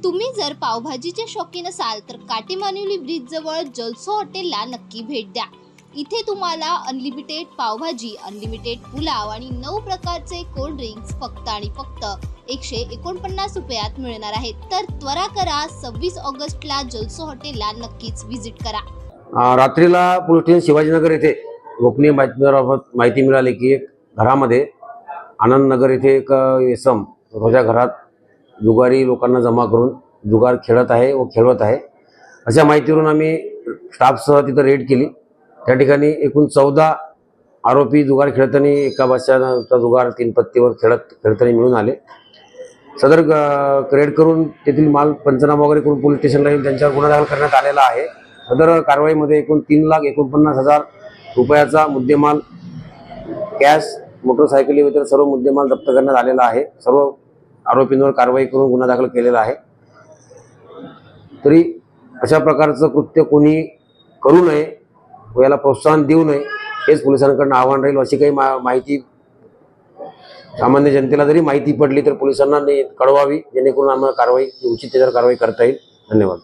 तुम्ही जर पावभाजीचे शौकीन असाल तर काटेमानिवली ब्रिज जवळ जलसो हॉटेलला नक्की भेट द्या। इथे तुम्हाला अनलिमिटेड पावभाजी, अनलिमिटेड पुलाव आणि 9 प्रकारचे कोल्ड ड्रिंक्स फक्त आणि फक्त 149 रुपयात मिळणार आहेत। तर त्वरा करा, 26 ऑगस्टला जलसो हॉटेलला नक्कीच व्हिजिट करा। रात्रीला पोलीस स्टेशन शिवाजीनगर येथे गोपनीय बातमीदाराबाबत माहिती मिळाली की एक घरामध्ये आनंद नगर येथे एक इसम रोजा घरात जुगारी लोकांना जमा करून जुगार खेळत आहे व खेळवत आहे। अशा माहितीवरून आम्ही स्टाफसह तिथं रेड केली। त्या ठिकाणी एकूण 14 आरोपी जुगार खेळताना एका बसच्या जुगार 3 पत्तीवर खेळताना मिळून आले। सदर रेड करून तेथील माल पंचनामा वगैरे करून पोलीस स्टेशनला येऊन त्यांच्यावर गुन्हा दाखल करण्यात आलेला आहे। सदर कारवाईमध्ये एकूण 3,49,000 रुपयाचा मुद्देमाल, कॅश, मोटरसायकली इतर सर्व मुद्देमाल जप्त करण्यात आलेला आहे। सर्व आरोपींवर कारवाई करून गुन्हा दाखल केलेला आहे। तरी अशा प्रकारचं कृत्य कोणी करू नये व याला प्रोत्साहन देऊ नये हेच पोलिसांकडून आव्हान राहील। अशी काही माहिती सामान्य जनतेला जरी माहिती पडली तर पोलिसांना कळवावी, जेणेकरून आम्हाला कारवाई उचित त्याच्यावर कारवाई करता येईल। धन्यवाद।